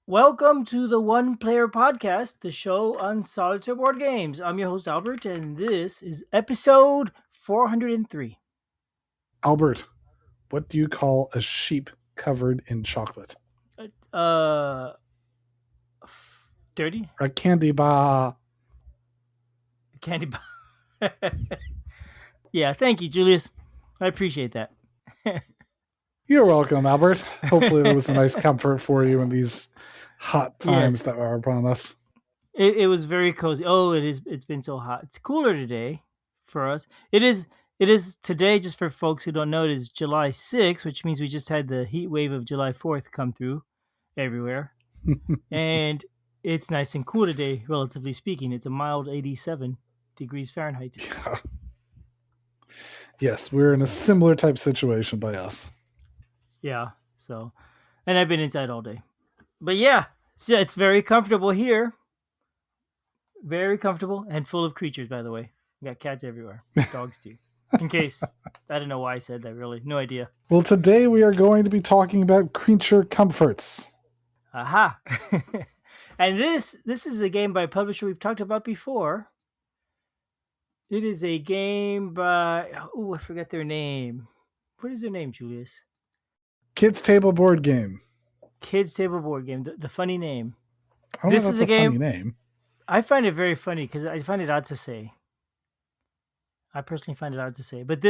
Welcome to the One Player Podcast, the show on solitaire board games. I'm your host, Albert, and this is episode 403. Albert, what do you call a sheep covered in chocolate? Uh, 30? A candy bar. Candy bar. Yeah, thank you, Julius. I appreciate that. You're welcome, Albert. Hopefully there was a nice comfort for you in these hot times Yes. that are upon us. It was very cozy. Oh, it is. It's been so hot. It's cooler today for us. It is today, just for folks who don't know, it is July 6th, which means we just had the heat wave of July 4th come through everywhere. And it's nice and cool today, relatively speaking. It's a mild 87 degrees Fahrenheit. Yeah. Yes, we're in a similar type situation by us. Yeah. So, and I've been inside all day. But yeah, so it's very comfortable here. Very comfortable and full of creatures, by the way. We got cats everywhere. Dogs too. In case, I don't know why I said that, really. No idea. Well, today we are going to be talking about creature comforts. Aha. And this is a game by a publisher we've talked about before. It is a game by, I forgot their name. What is their name, Julius? Kids Table Board Game. Kids Table Board Game. The funny name. I don't know if that's a funny name. I find it very funny because I find it odd to say. I personally find it odd to say. But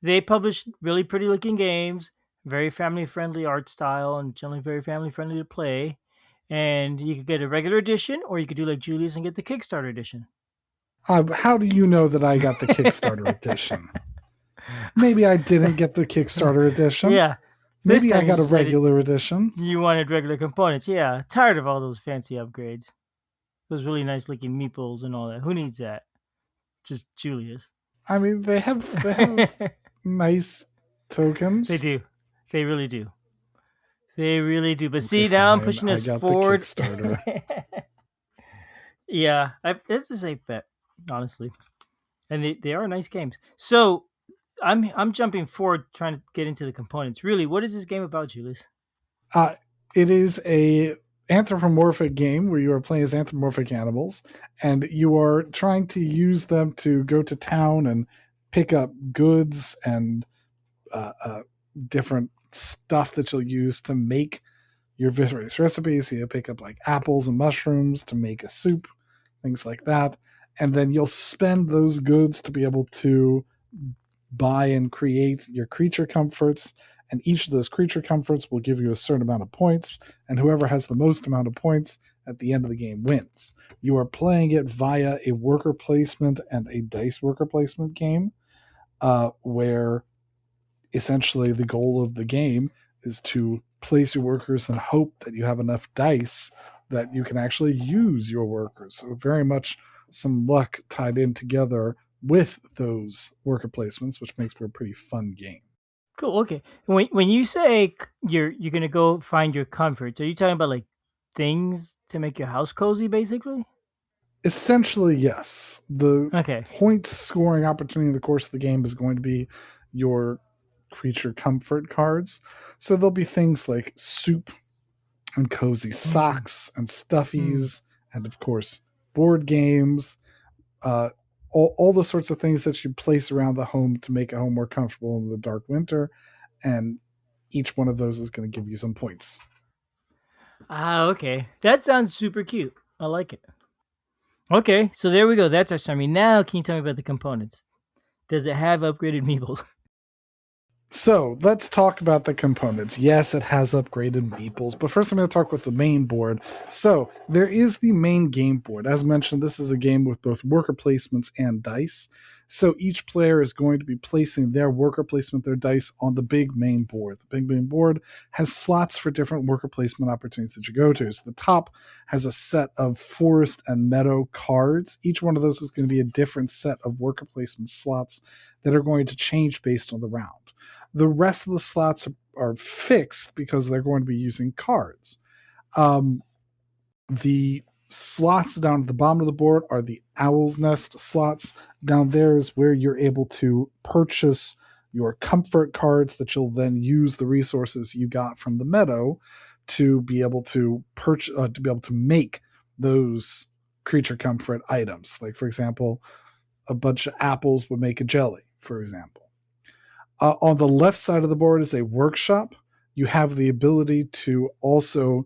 they publish really pretty looking games, very family friendly art style, and generally very family friendly to play. And you could get a regular edition, or you could do like Julius and get the Kickstarter edition. How do you know that I got the Kickstarter edition? Maybe I didn't get the Kickstarter edition. Yeah. Maybe I got a regular edition. You wanted regular components. Yeah. Tired of all those fancy upgrades. Those really nice looking meeples and all that. Who needs that? Just Julius. I mean, they have nice tokens. They do. They really do. They really do. But see, now I'm pushing us forward. Yeah, it's a safe bet, honestly. And they are nice games. So I'm jumping forward, trying to get into the components. Really, what is this game about, Julius? It is a anthropomorphic game where you are playing as anthropomorphic animals, and you are trying to use them to go to town and pick up goods and different stuff that you'll use to make your various recipes. You pick up like apples and mushrooms to make a soup, things like that, and then you'll spend those goods to be able to buy and create your creature comforts, and each of those creature comforts will give you a certain amount of points, and whoever has the most amount of points at the end of the game wins. You are playing it via a worker placement and a dice worker placement game, where essentially the goal of the game is to place your workers and hope that you have enough dice that you can actually use your workers. So very much some luck tied in together with those worker placements, which makes for a pretty fun game. Cool. Okay. When you say you're gonna go find your comforts, are you talking about like things to make your house cozy, basically? Essentially, yes. The point scoring opportunity in the course of the game is going to be your creature comfort cards. So there'll be things like soup and cozy socks and stuffies, and of course board games, all the sorts of things that you place around the home to make a home more comfortable in the dark winter, and each one of those is going to give you some points. Okay. That sounds super cute. I like it. Okay, so there we go. That's our summary. Now, can you tell me about the components? Does it have upgraded meeples? So let's talk about the components. Yes, it has upgraded meeples, but first I'm going to talk with the main board. So there is the main game board. As mentioned, this is a game with both worker placements and dice. So each player is going to be placing their worker placement, their dice on the big main board. The big main board has slots for different worker placement opportunities that you go to. So the top has a set of forest and meadow cards. Each one of those is going to be a different set of worker placement slots that are going to change based on the round. The rest of the slots are fixed because they're going to be using cards. The slots down at the bottom of the board are the Owl's Nest slots. Down there is where you're able to purchase your comfort cards that you'll then use the resources you got from the meadow to be able to purchase, to be able to make those creature comfort items. Like, for example, a bunch of apples would make a jelly, for example. On the left side of the board is a workshop. You have the ability to also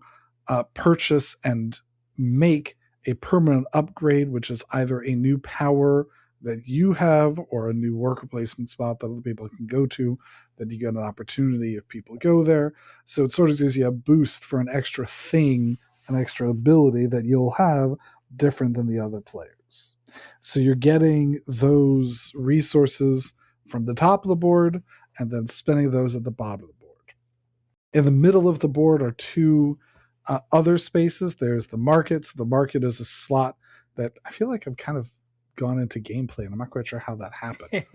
purchase and make a permanent upgrade, which is either a new power that you have or a new worker placement spot that other people can go to, that you get an opportunity if people go there. So it sort of gives you a boost for an extra thing, an extra ability that you'll have different than the other players. So you're getting those resources from the top of the board and then spending those at the bottom of the board. In the middle of the board are two other spaces. There's the market. So the market is a slot that I feel like I've kind of gone into gameplay, and I'm not quite sure how that happened.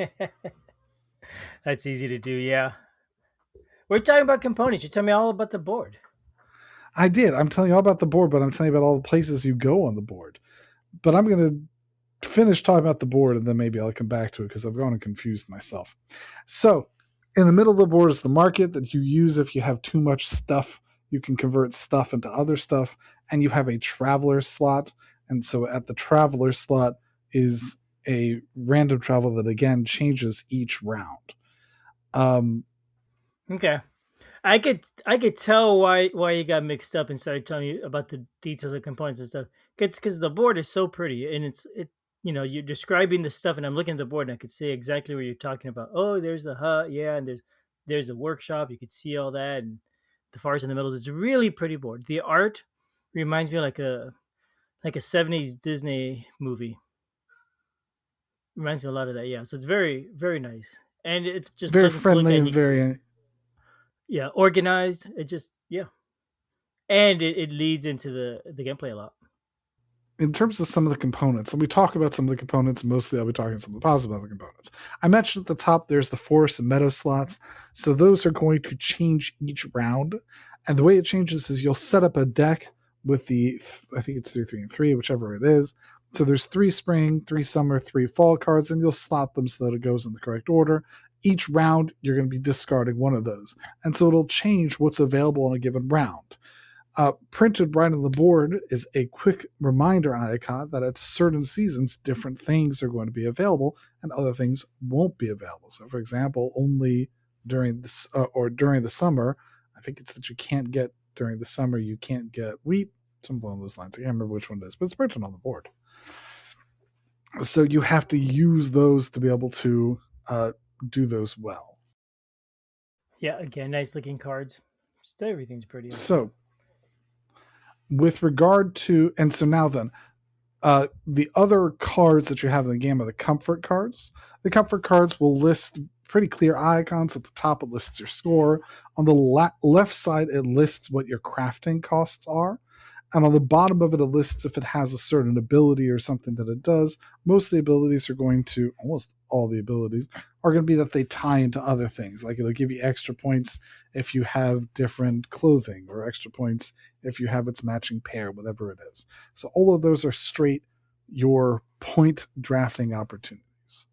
That's easy to do. Yeah. We're talking about components. You tell me all about the board. I did. I'm telling you all about the board, but I'm telling you about all the places you go on the board. But I'm going to finish talking about the board, and then maybe I'll come back to it because I've gone and confused myself. So in the middle of the board is the market that you use if you have too much stuff. You can convert stuff into other stuff, and you have a traveler slot. And so at the traveler slot is a random travel that again changes each round. Okay. I could tell why you got mixed up and started telling you about the details of components and stuff. It's because the board is so pretty and you're describing the stuff and I'm looking at the board and I could see exactly what you're talking about. Oh, there's the hut, yeah, and there's the workshop. You could see all that and the forest in the middle. It's a really pretty board. The art reminds me of like a 70s Disney movie. Reminds me a lot of that, yeah. So it's very, very nice. And it's just Very pleasant to look friendly at. and very Yeah, organized. It just yeah, and it leads into the gameplay a lot. in terms of some of the components, let me talk about some of the components. Mostly, I'll be talking some of the positive about the components. I mentioned at the top there's the forest and meadow slots. So those are going to change each round. And the way it changes is you'll set up a deck with I think it's 3, 3, and 3, whichever it is. So there's 3 spring, 3 summer, 3 fall cards, and you'll slot them so that it goes in the correct order. Each round, you're going to be discarding one of those. And so it'll change what's available in a given round. Printed right on the board is a quick reminder icon that at certain seasons, different things are going to be available and other things won't be available. So, for example, only during this during the summer, I think it's that you can't get during the summer, you can't get wheat, something along those lines. I can't remember which one it is, but it's printed on the board. So you have to use those to be able to do those well. Yeah, again, nice looking cards. Just everything's pretty on the board. So with regard to, and so now then, the other cards that you have in the game are the comfort cards. The comfort cards will list pretty clear icons. At the top, it lists your score. On the left side, it lists what your crafting costs are. And on the bottom of it, it lists if it has a certain ability or something that it does. Most of the abilities are going to, almost all the abilities, are going to be that they tie into other things. Like it'll give you extra points if you have different clothing, or extra points if you have its matching pair, whatever it is. So all of those are straight your point drafting opportunities.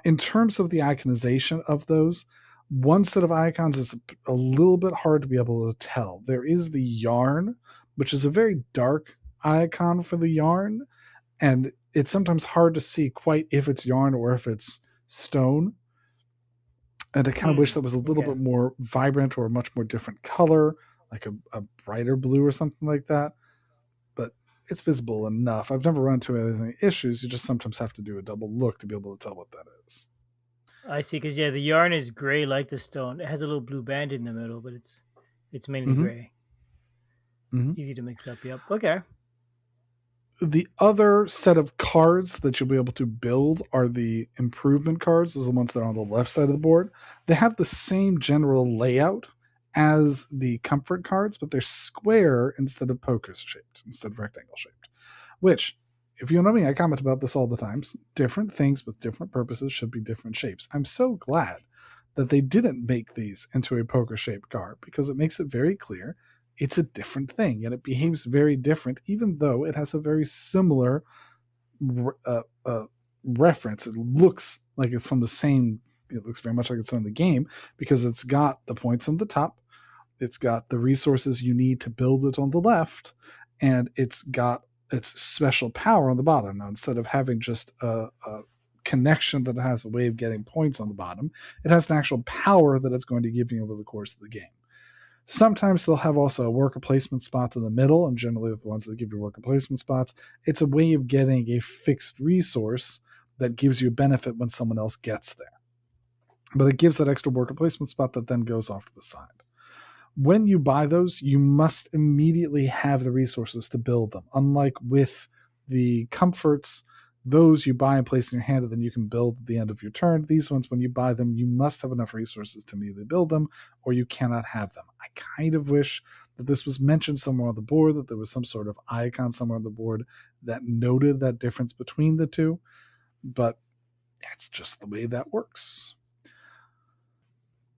In terms of the iconization of those, one set of icons is a little bit hard to be able to tell. There is the yarn, which is a very dark icon for the yarn, and it's sometimes hard to see quite if it's yarn or if it's stone. And I kind of wish that was a little Okay. bit more vibrant or a much more different color, like a brighter blue or something like that. But it's visible enough. I've never run into any issues. You just sometimes have to do a double look to be able to tell what that is. I see, because yeah, the yarn is gray like the stone. It has a little blue band in the middle, but it's mainly Mm-hmm. gray. Mm-hmm. Easy to mix up. Yep. Okay. The other set of cards that you'll be able to build are the improvement cards. Those are the ones that are on the left side of the board. They have the same general layout as the comfort cards, but they're square instead of poker shaped, instead of rectangle shaped. Which, if you know me, I comment about this all the time. Different things with different purposes should be different shapes. I'm so glad that they didn't make these into a poker shaped card, because it makes it very clear it's a different thing and it behaves very different, even though it has a very similar reference. It looks like it's from the same, it looks very much like it's on the game because it's got the points on the top. It's got the resources you need to build it on the left, and it's got its special power on the bottom. Now, instead of having just a connection that has a way of getting points on the bottom, it has an actual power that it's going to give you over the course of the game. Sometimes they'll have also a worker placement spot in the middle, and generally the ones that give you worker placement spots, it's a way of getting a fixed resource that gives you a benefit when someone else gets there. But it gives that extra worker placement spot that then goes off to the side. When you buy those, you must immediately have the resources to build them. Unlike with the comforts, those you buy and place in your hand and then you can build at the end of your turn. These ones, when you buy them, you must have enough resources to immediately build them, or you cannot have them. I kind of wish that this was mentioned somewhere on the board, that there was some sort of icon somewhere on the board that noted that difference between the two, but it's just the way that works.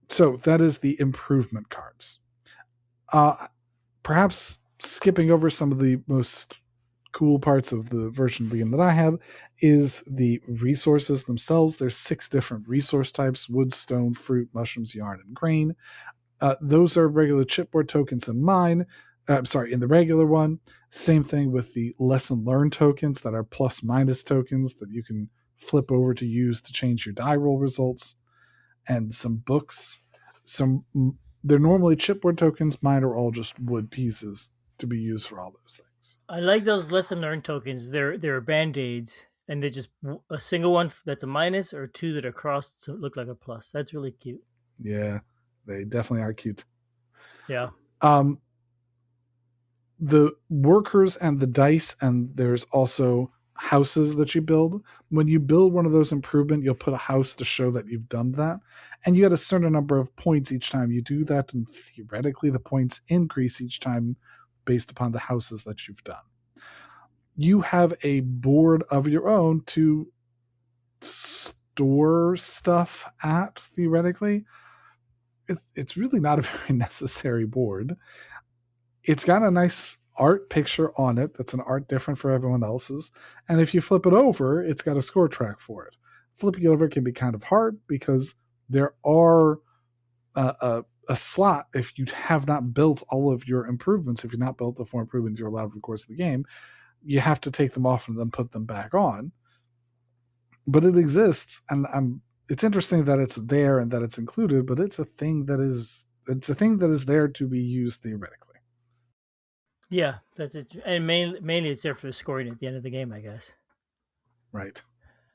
So that is the improvement cards. Perhaps skipping over some of the most cool parts of the version of the game that I have is the resources themselves. There's 6 different resource types: wood, stone, fruit, mushrooms, yarn, and grain. Those are regular chipboard tokens in mine. In the regular one. Same thing with the lesson learned tokens that are plus minus tokens that you can flip over to use to change your die roll results. And some books. They're normally chipboard tokens. Mine are all just wood pieces to be used for all those things. I like those lesson learned tokens. They're band-aids, and they're just a single one that's a minus or 2 that are crossed to look like a plus. That's really cute. Yeah, they definitely are cute. Yeah. The workers and the dice, and there's also houses that you build. When you build one of those improvement, you'll put a house to show that you've done that, and you get a certain number of points each time you do that, and theoretically the points increase each time based upon the houses that you've done. You have a board of your own to store stuff at, theoretically. It's really not a very necessary board. It's got a nice art picture on it that's an art different for everyone else's. And if you flip it over, it's got a score track for it. Flipping it over can be kind of hard because there are a slot if you have not built all of your improvements. If you've not built the 4 improvements you're allowed over the course of the game, you have to take them off and then put them back on. But it exists, and it's interesting that it's there and that it's included, but it's a thing that is there to be used theoretically. Yeah, that's it. And mainly it's there for the scoring at the end of the game, I guess. Right.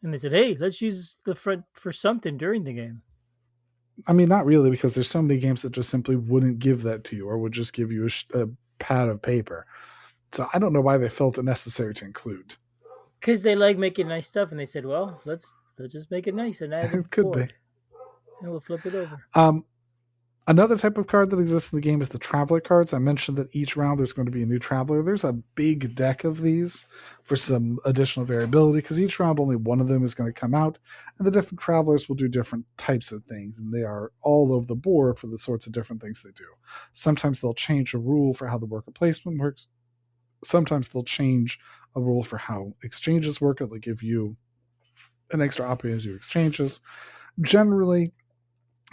And they said, hey, let's use the front for something during the game. I mean, not really, because there's so many games that just simply wouldn't give that to you or would just give you a pad of paper. So I don't know why they felt it necessary to include. Because they like making nice stuff, and they said, well, let's just make it nice and add It could board, be. and we'll flip it over. Another type of card that exists in the game is the traveler cards. I mentioned that each round there's going to be a new traveler. There's a big deck of these for some additional variability because each round only one of them is going to come out, and the different travelers will do different types of things, and they are all over the board for the sorts of different things they do. Sometimes they'll change a rule for how the worker placement works. Sometimes they'll change a rule for how exchanges work. It'll give you an extra opportunity to do exchanges. Generally,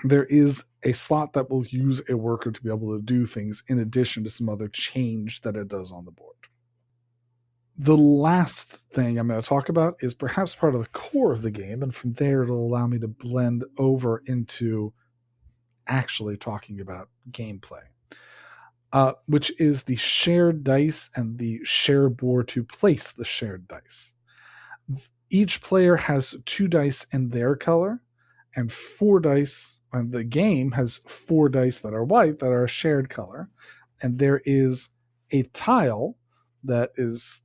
there is a slot that will use a worker to be able to do things in addition to some other change that it does on the board. The last thing I'm going to talk about is perhaps part of the core of the game, and from there it'll allow me to blend over into actually talking about gameplay, which is the shared dice and the share board to place the shared dice. Each player has 2 dice in their color, and 4 dice, and the game has 4 dice that are white that are a shared color, and there is a tile that is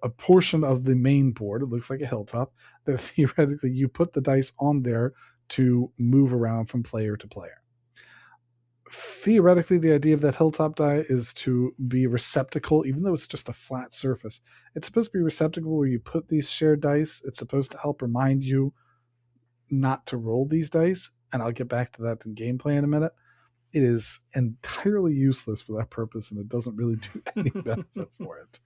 a portion of the main board. It looks like a hilltop that theoretically you put the dice on there to move around from player to player. Theoretically, the idea of that hilltop die is to be a receptacle, even though it's just a flat surface. It's supposed to be a receptacle where you put these shared dice. It's supposed to help remind you not to roll these dice, and I'll get back to that in gameplay in a minute. It is entirely useless for that purpose, and it doesn't really do any benefit for it.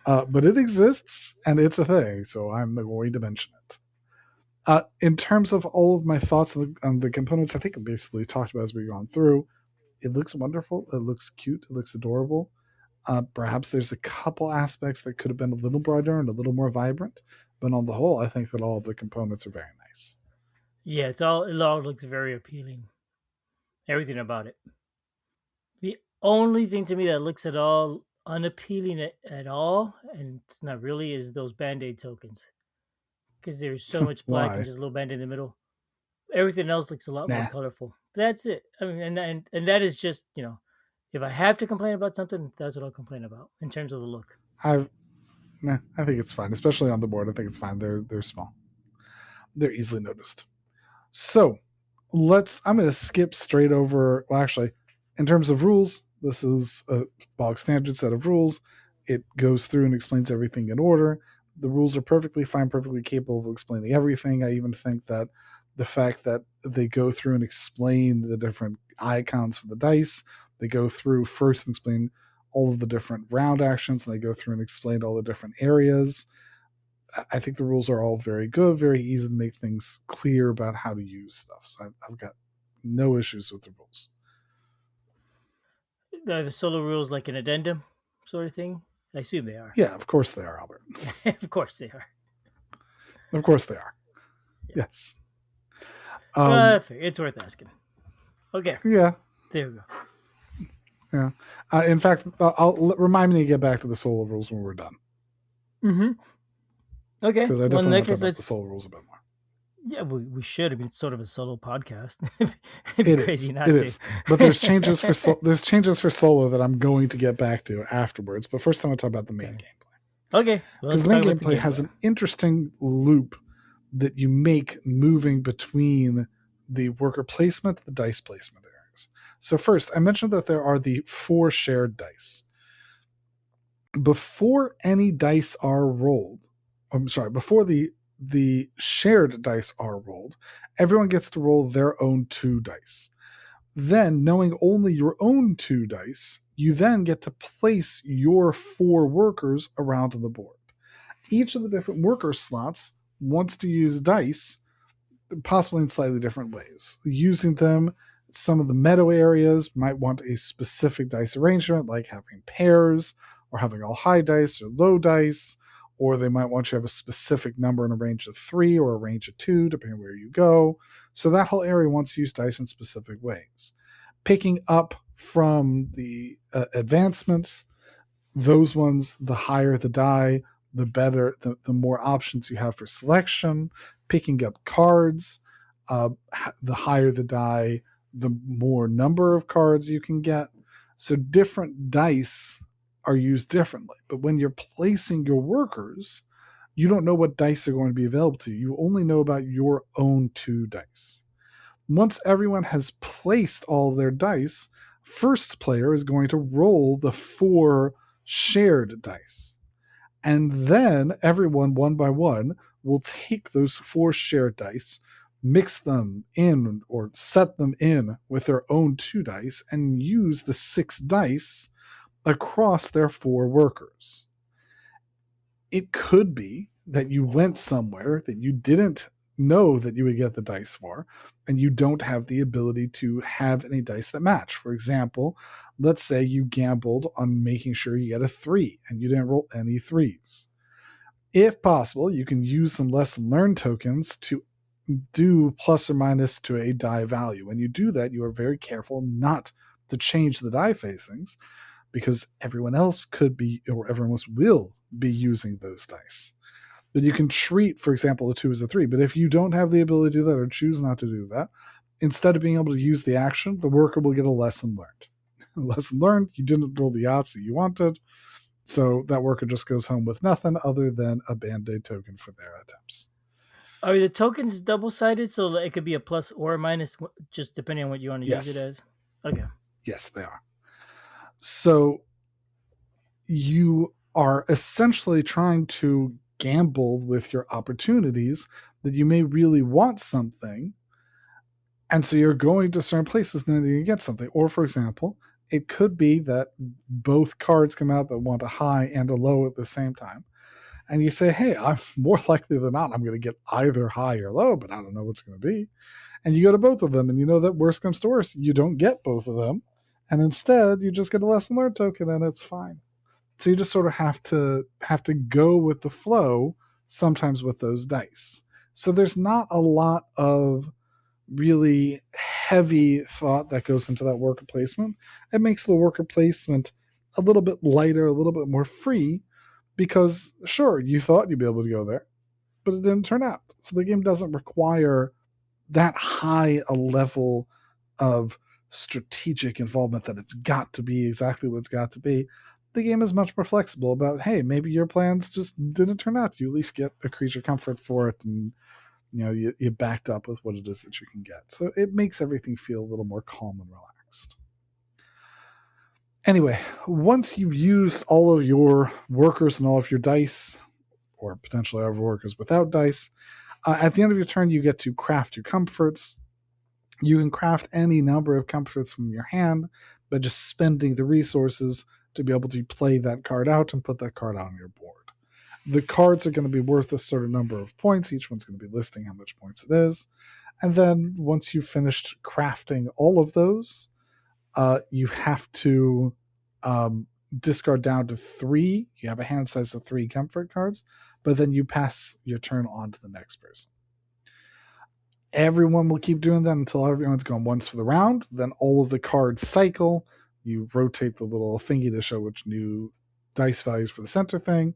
But it exists, and it's a thing, so I'm going to mention it. In terms of all of my thoughts on the components, I think I basically talked about as we've gone through. it looks wonderful. It looks cute. It looks adorable. Perhaps there's a couple aspects that could have been a little brighter and a little more vibrant, but on the whole, I think that all of the components are very nice. Yeah, it all looks very appealing. Everything about it. The only thing to me that looks at all unappealing at all, and it's not really, is those band-aid tokens. Because there's so much black and Why? just a little band in the middle. Everything else looks a lot more Nah. colorful. That's it. I mean, and that is just, if I have to complain about something, that's what I'll complain about in terms of the look. I Nah, I think it's fine, especially on the board. I think it's fine. They're small. They're easily noticed. So I'm going to skip straight over. Well, actually, in terms of rules, this is a bog standard set of rules. It goes through and explains everything in order. The rules are perfectly fine, perfectly capable of explaining everything. I even think that the fact that they go through and explain the different icons for the dice, they go through first and explain all of the different round actions, and they go through and explain all the different areas. I think the rules are all very good, very easy to make things clear about how to use stuff. So I've got no issues with the rules. The solo rules like an addendum sort of thing. I assume they are. Yeah, of course they are, Albert. Of course they are. Of course they are. Yeah. Yes. It's worth asking. Okay, Yeah. there we go. Yeah. In fact, I'll remind me to get back to the solo rules when we're done, Mm-hmm. Okay. because I Well, in definitely that want to talk case, about the solo rules a bit more. yeah, we should. I mean, it's sort of a solo podcast. It'd be It crazy is. not It to. is. But there's changes for there's changes for solo that I'm going to get back to afterwards. But first, I want to talk about the main Okay. gameplay, Okay. Well, because let's the main talk about the gameplay has gameplay. an interesting loop that you make moving between the worker placement, the dice placement areas. So first, I mentioned that there are the 4 shared dice. Before any dice are rolled, before the shared dice are rolled, everyone gets to roll their own 2 dice. Then, knowing only your own 2 dice, you then get to place your 4 workers around the board. Each of the different worker slots wants to use dice, possibly in slightly different ways. Using them, some of the meta areas might want a specific dice arrangement, like having pairs, or having all high dice or low dice, or they might want you to have a specific number in a range of 3 or a range of 2, depending where you go. So that whole area wants to use dice in specific ways. Picking up from the advancements, those ones, the higher the die, the better, the more options you have for selection. Picking up cards, the higher the die, the more number of cards you can get. So different dice are used differently. But when you're placing your workers, you don't know what dice are going to be available to you. You only know about your own 2 dice. Once everyone has placed all their dice, first player is going to roll the 4 shared dice. And then everyone, one by one, will take those 4 shared dice, mix them in or set them in with their own 2 dice, and use the 6 dice across their 4 workers. It could be that you went somewhere that you didn't know that you would get the dice for, and you don't have the ability to have any dice that match. For example, let's say you gambled on making sure you get a 3 and you didn't roll any 3s. If possible, you can use some lesson learned tokens to do plus or minus to a die value. When you do that, you are very careful not to change the die facings, because everyone else could be, or everyone else will be using those dice. But you can treat, for example, a 2 as a 3. But if you don't have the ability to do that or choose not to do that, instead of being able to use the action, the worker will get a lesson learned. Lesson learned, you didn't roll the odds that you wanted, so that worker just goes home with nothing other than a band-aid token for their attempts. Are the tokens double sided, so it could be a plus or a minus, just depending on what you want to use it Yes. as? Okay. Yes, they are. So you are essentially trying to gamble with your opportunities that you may really want something. And so you're going to certain places knowing that you get something. Or, for example, it could be that both cards come out that want a high and a low at the same time. And you say, hey, I'm more likely than not, I'm going to get either high or low, but I don't know what's going to be. And you go to both of them, and you know that worst comes to worst, you don't get both of them. And instead, you just get a lesson learned token, and it's fine. So you just sort of have to go with the flow sometimes with those dice. So there's not a lot of really heavy thought that goes into that worker placement. It makes the worker placement a little bit lighter, a little bit more free, because sure, you thought you'd be able to go there, but it didn't turn out. So the game doesn't require that high a level of strategic involvement that it's got to be exactly what it's got to be. The game is much more flexible about, hey, maybe your plans just didn't turn out. You at least get a creature comfort for it, and you backed up with what it is that you can get. So it makes everything feel a little more calm and relaxed. Anyway, once you've used all of your workers and all of your dice, or potentially other workers without dice, at the end of your turn, you get to craft your comforts. You can craft any number of comforts from your hand by just spending the resources to be able to play that card out and put that card out on your board. The cards are going to be worth a certain number of points. Each one's going to be listing how much points it is. And then once you've finished crafting all of those, you have to discard down to 3. You have a hand size of 3 comfort cards, but then you pass your turn on to the next person. Everyone will keep doing that until everyone's gone once for the round. Then all of the cards cycle. You rotate the little thingy to show which new dice values for the center thing,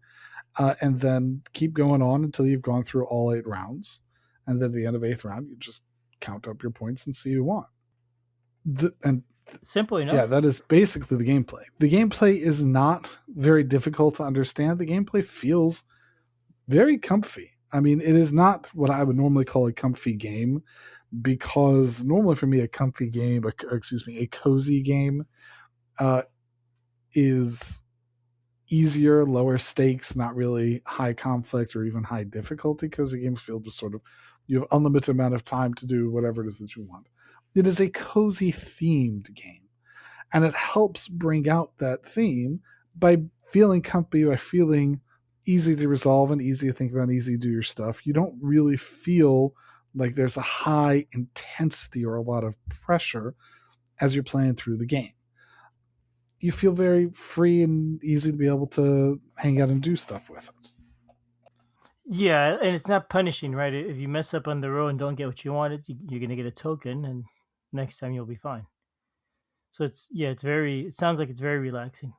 and then keep going on until you've gone through all 8 rounds. And then at the end of 8th round, you just count up your points and see who won. And Simple enough. yeah, that is basically the gameplay. The gameplay is not very difficult to understand. The gameplay feels very comfy. I mean, it is not what I would normally call a comfy game, because normally for me, a comfy game, a cozy game, is easier, lower stakes, not really high conflict or even high difficulty. Cozy games feel just sort of, you have unlimited amount of time to do whatever it is that you want. It is a cozy themed game, and it helps bring out that theme by feeling comfy, by feeling easy to resolve and easy to think about and easy to do your stuff. You don't really feel like there's a high intensity or a lot of pressure as you're playing through the game. You feel very free and easy to be able to hang out and do stuff with it. Yeah, and it's not punishing, right? If you mess up on the road and don't get what you wanted, you're gonna get a token, and next time you'll be fine. So it's very. It sounds like it's very relaxing.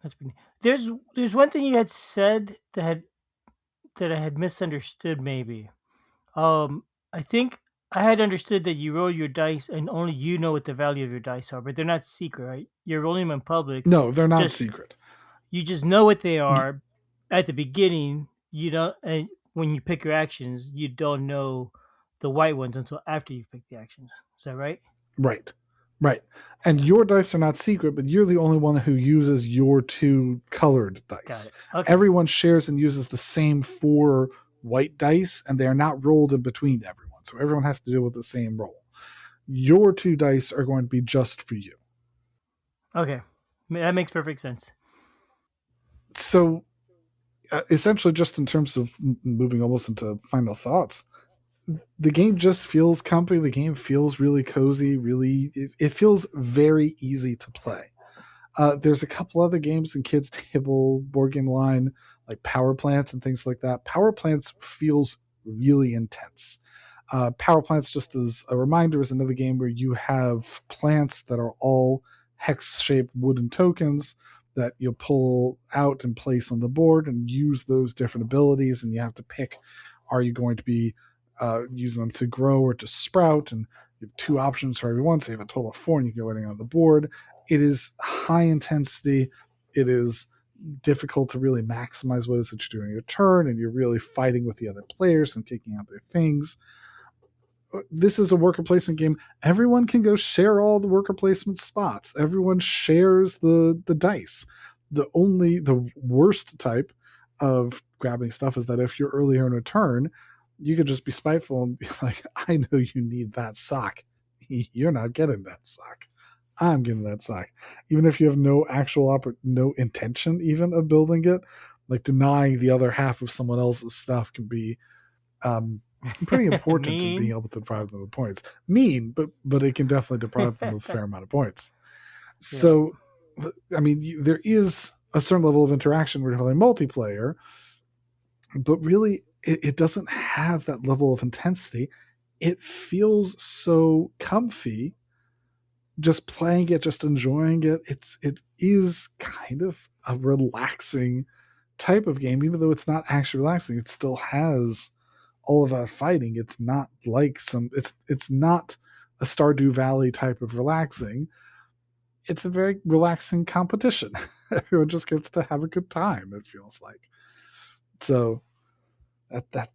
That's pretty. There's one thing you had said that I had misunderstood. Maybe. I think I had understood that you roll your dice and only you know what the value of your dice are, but they're not secret, right? You're rolling them in public. No, they're not Just secret. you just know what they are at the beginning. You don't, and when you pick your actions, you don't know the white ones until after you've picked the actions. Is that right? Right. Right. And your dice are not secret, but you're the only one who uses your 2 colored Got dice. it. Okay. Everyone shares and uses the same 4 white dice, and they are not rolled in between everyone. So everyone has to deal with the same roll. Your 2 dice are going to be just for you. Okay. That makes perfect sense. So essentially, just in terms of moving almost into final thoughts, the game just feels comfy. The game feels really cozy. Really, it feels very easy to play. There's a couple other games in kids' table board game line, like Power Plants and things like that. Power Plants feels really intense. Power Plants, just as a reminder, is another game where you have plants that are all hex-shaped wooden tokens that you'll pull out and place on the board and use those different abilities, and you have to pick, are you going to be using them to grow or to sprout, and you have 2 options for every one, so you have a total of 4, and you can go anything on the board. It is high intensity. It is difficult to really maximize what it is that you're doing your turn, and you're really fighting with the other players and kicking out their things. This is a worker placement game. Everyone can go share all the worker placement spots. Everyone shares the dice. The worst type of grabbing stuff is that if you're earlier in a turn, you could just be spiteful and be like, I know you need that sock. You're not getting that sock. I'm getting that sock. Even if you have no no intention even of building it, like denying the other half of someone else's stuff can be Pretty important in being Mean. able to deprive them of points. Mean, but it can definitely deprive them of a fair amount of points. Yeah. So, I mean, there is a certain level of interaction when you're playing multiplayer, but really, it doesn't have that level of intensity. It feels so comfy just playing it, just enjoying it. It is kind of a relaxing type of game, even though it's not actually relaxing. It still has all of that fighting. It's not like it's not a Stardew Valley type of relaxing. It's a very relaxing competition. Everyone just gets to have a good time, it feels like. So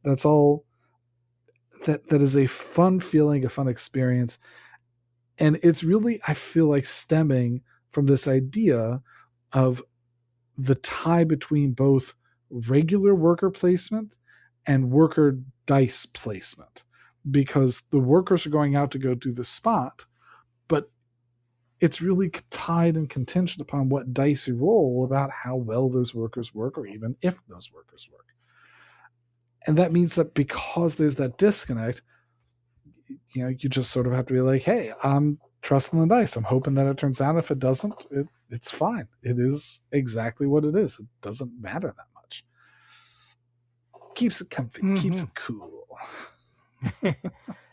that's all that is a fun feeling, a fun experience. And it's really, I feel like, stemming from this idea of the tie between both regular worker placement and worker dice placement, because the workers are going out to go do the spot, but it's really tied and contingent upon what dice you roll about how well those workers work, or even if those workers work. And that means that because there's that disconnect, you just sort of have to be like, hey, I'm trusting the dice. I'm hoping that it turns out. If it doesn't, it's fine. It is exactly what it is. It doesn't matter that much. Keeps it comfy, keeps Hmm. it cool.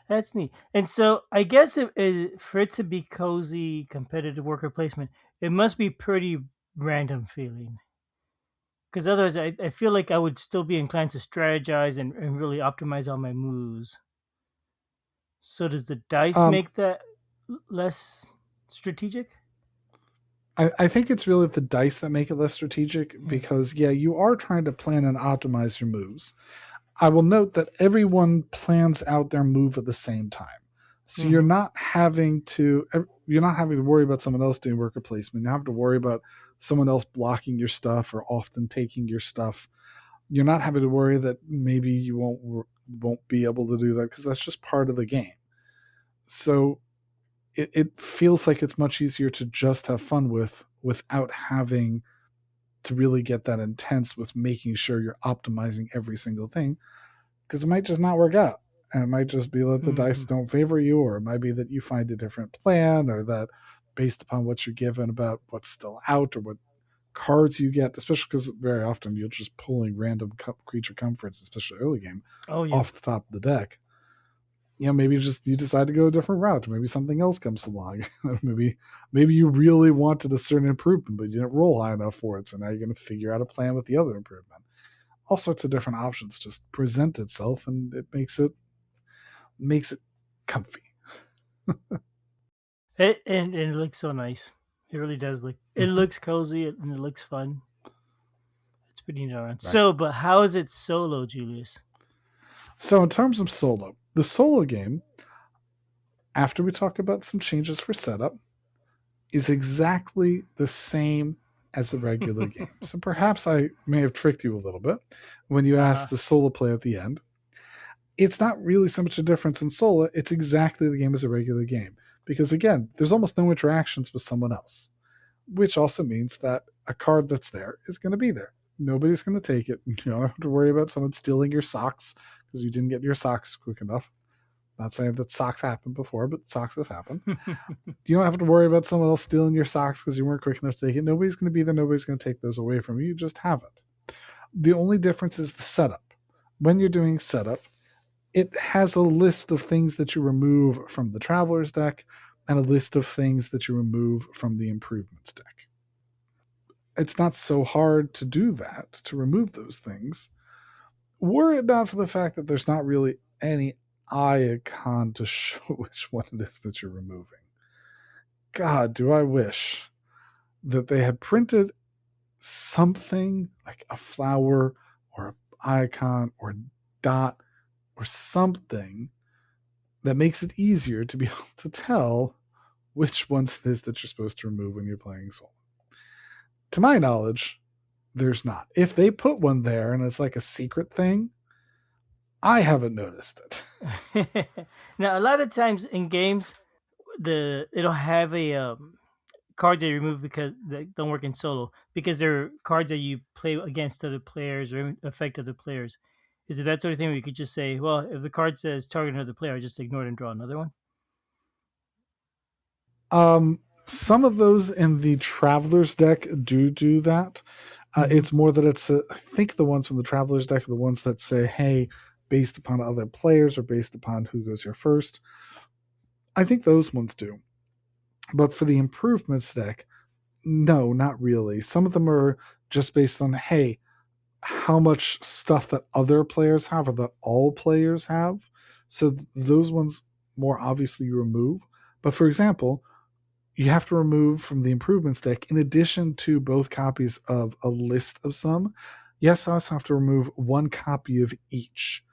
That's neat. And so I guess for it to be cozy, competitive worker placement, it must be pretty random feeling. Because otherwise, I feel like I would still be inclined to strategize and really optimize all my moves. So does the dice Um, make that less strategic? I think it's really the dice that make it less strategic, Hmm. because, yeah, you are trying to plan and optimize your moves. I will note that everyone plans out their move at the same time. So Hmm. you're not having to worry about someone else doing worker placement. You don't have to worry about someone else blocking your stuff or often taking your stuff. You're not having to worry that maybe you won't be able to do that, because that's just part of the game. So it feels like it's much easier to just have fun without having to really get that intense with making sure you're optimizing every single thing, because it might just not work out. And it might just be that the dice Hmm. don't favor you, or it might be that you find a different plan, or that based upon what you're given about what's still out or what cards you get, especially because very often you're just pulling random creature comforts, especially early game, Oh yeah. off the top of the deck. Maybe just you decide to go a different route. Maybe something else comes along. maybe you really wanted a certain improvement, but you didn't roll high enough for it. So now you're going to figure out a plan with the other improvement. All sorts of different options just present itself, and it makes it comfy. And it looks so nice. It really does look. It Mhm. looks cozy and it looks fun. It's pretty neat around. Right. So, but how is it solo, Julius? So in terms of solo, the solo game, after we talk about some changes for setup, is exactly the same as a regular game. So perhaps I may have tricked you a little bit when you Uh, asked the solo play at the end. It's not really so much a difference in solo. It's exactly the game as a regular game. Because again, there's almost no interactions with someone else, which also means that a card that's there is going to be there. Nobody's going to take it. You don't have to worry about someone stealing your socks because you didn't get your socks quick enough. Not saying that socks happened before, but socks have happened. You don't have to worry about someone else stealing your socks because you weren't quick enough to take it. Nobody's going to be there. Nobody's going to take those away from you. You just have it. The only difference is the setup. When you're doing setup, it has a list of things that you remove from the traveler's deck and a list of things that you remove from the improvements deck. It's not so hard to do that, to remove those things, were it not for the fact that there's not really any icon to show which one it is that you're removing. God, do I wish that they had printed something like a flower or an icon or a dot or something that makes it easier to be able to tell which ones it is that you're supposed to remove when you're playing Soul. To my knowledge, there's not. If they put one there and it's like a secret thing, I haven't noticed it. now, a lot of times in games, it'll have a cards that you remove because they don't work in solo because they're cards that you play against other players or affect other players. Is it that sort of thing where you could just say, well, if the card says target another player, I just ignore it and draw another one? Some of those in the Traveler's deck do that. Mm-hmm. It's more that I think the ones from the Traveler's deck are the ones that say, hey, based upon other players or based upon who goes here first. I think those ones do. But for the Improvements deck, no, not really. Some of them are just based on, hey, how much stuff that other players have or that all players have. So those ones more obviously you remove. But for example, you have to remove from the improvements deck, in addition to both copies of a list of some, you also have to remove one copy of each.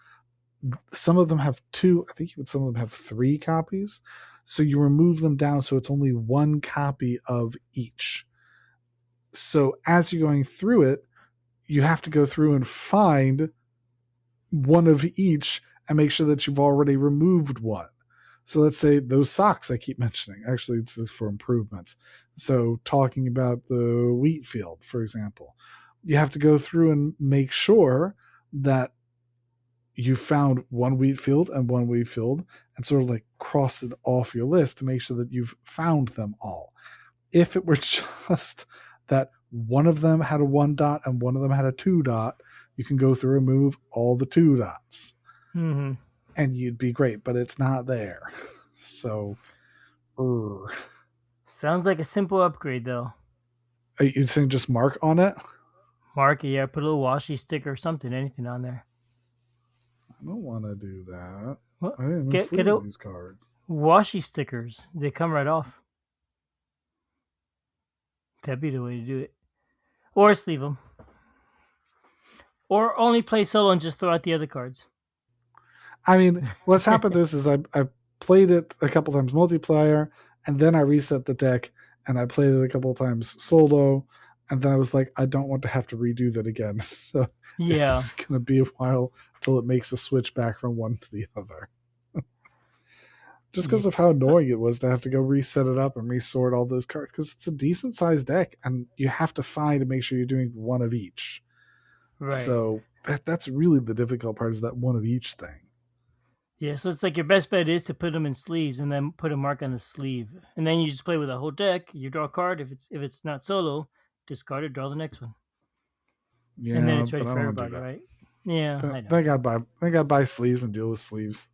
Some of them have two, I think some of them have three copies. So you remove them down so it's only one copy of each. So as you're going through it, you have to go through and find one of each and make sure that you've already removed one. So let's say those socks I keep mentioning. Actually, it's for improvements. So talking about the wheat field, for example, you have to go through and make sure that you found one wheat field and one wheat field and sort of like cross it off your list to make sure that you've found them all. If it were just that one of them had a one dot and one of them had a two dot, you can go through and move all the two dots Mm-hmm. and you'd be great, but it's not there. So, Sounds like a simple upgrade, though. you think just mark on it? Mark it, yeah, put a little washi stick or something, anything on there. I don't want to do that. Well, I didn't even get sleeve a these cards. washi stickers. They come right off. That'd be the way to do it. Or sleeve them. Or only play solo and just throw out the other cards. I mean, what's happened is I played it a couple times multiplayer, and then I reset the deck, and I played it a couple times solo, and then I was like, I don't want to have to redo that again. So Yeah. it's gonna be a while until it makes a switch back from one to the other. Just Yeah. because of how annoying it was to have to go reset it up and resort all those cards, because it's a decent sized deck, and you have to find and make sure you're doing one of each. Right. So that's really the difficult part, is that one of each thing. Yeah, so it's like your best bet is to put them in sleeves and then put a mark on the sleeve, and then you just play with a whole deck. You draw a card. If it's not solo, discard it, draw the next one, and then Yeah, it's ready but I for don't want to do everybody, that. right? Yeah, I know. They got to buy sleeves and deal with sleeves.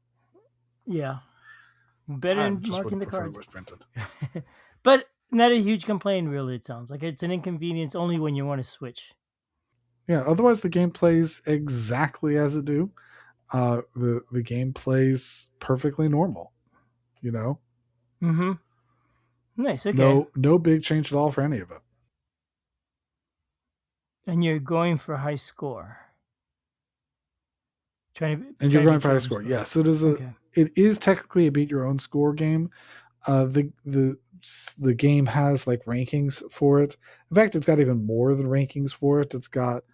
Yeah, better I than just marking would the prefer it cards, was printed. but not a huge complaint, really. It sounds like it's an inconvenience only when you want to switch. Yeah, otherwise the game plays exactly as it do. The game plays perfectly normal. You know, Mm-hmm. Nice. Okay, no big change at all for any of it. and you're going for high score. And you're Trying to going beat for your high own score. score. Yes, Okay. it is technically a beat your own score game. The game has like rankings for it. In fact, it's got even more than rankings for it. It's got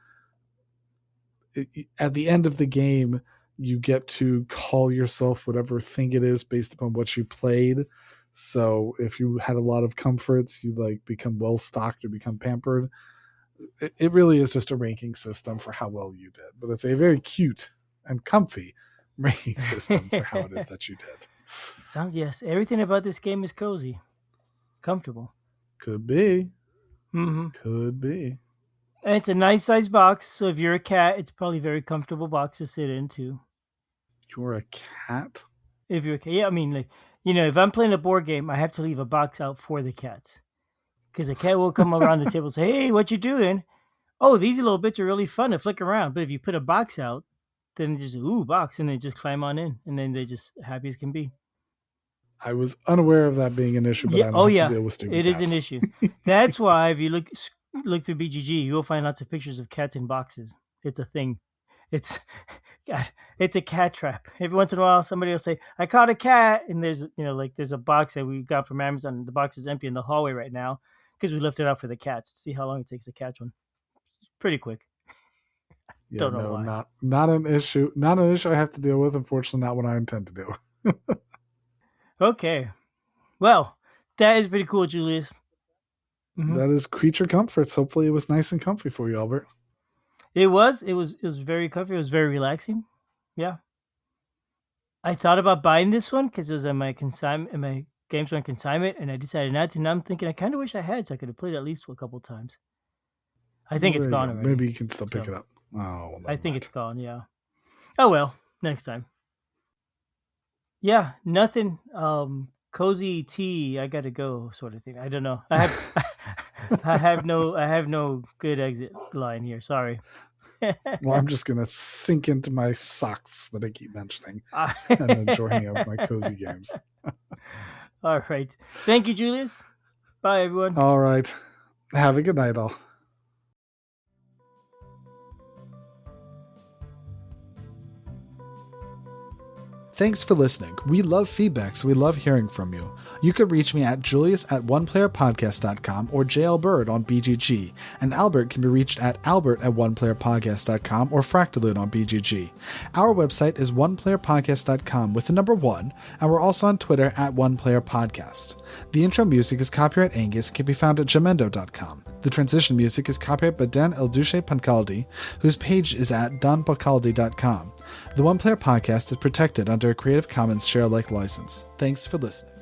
at the end of the game, you get to call yourself whatever thing it is based upon what you played. So if you had a lot of comforts, you like become well stocked or become pampered. It really is just a ranking system for how well you did, but it's a very cute and comfy ranking system for how it is that you did. Sounds yes. Everything about this game is cozy, comfortable. Could be, Mm-hmm. could be. And it's a nice size box, so if you're a cat, it's probably a very comfortable box to sit in too. You're a cat. If you're a cat, yeah, I mean, like, if I'm playing a board game, I have to leave a box out for the cats because a cat will come around the table and say, "Hey, what you doing?" Oh, these little bits are really fun to flick around. But if you put a box out, then they just box, and they just climb on in, and then they just happy as can be. I was unaware of that being an issue, but Yeah. I don't Oh have to yeah, deal with stupid it is an cats. issue. That's why if you look through BGG, you'll find lots of pictures of cats in boxes. It's a thing. It's God, it's a cat trap. Every once in a while, somebody will say, "I caught a cat," and there's a box that we got from Amazon. And the box is empty in the hallway right now because we left it out for the cats to see how long it takes to catch one. Pretty quick. Yeah, Don't know no, why. not an issue. Not an issue I have to deal with. Unfortunately, not what I intend to do. Okay, well, that is pretty cool, Julius. Hmm. That is creature comforts. Hopefully, it was nice and comfy for you, Albert. It was very comfy. It was very relaxing. Yeah. I thought about buying this one because it was on my consignment, in my games on consignment, and I decided not to. Now I'm thinking I kind of wish I had, so I could have played at least a couple times. I think Well, it's there you gone go. already. Maybe you can still pick So it up. Oh, well, I never think mind. it's gone. Yeah. Oh well, next time. Yeah, nothing. Cozy tea. I gotta go, sort of thing. I don't know. I have, I have no good exit line here. Sorry. Well, I'm just gonna sink into my socks that I keep mentioning Uh, and enjoy hanging out with my cozy games. All right. Thank you, Julius. Bye, everyone. All right. Have a good night, all. Thanks for listening. We love feedback, so we love hearing from you. You can reach me at julius@oneplayerpodcast.com or JLBird on BGG, and Albert can be reached at albert@oneplayerpodcast.com or Fractalute on BGG. Our website is oneplayerpodcast.com with the number 1, and we're also on Twitter at oneplayerpodcast. The intro music is copyright Angus, can be found at jamendo.com. The transition music is copyright by Dan Elduce Pancaldi, whose page is at donpancaldi.com. The One Player Podcast is protected under a Creative Commons share-alike license. Thanks for listening.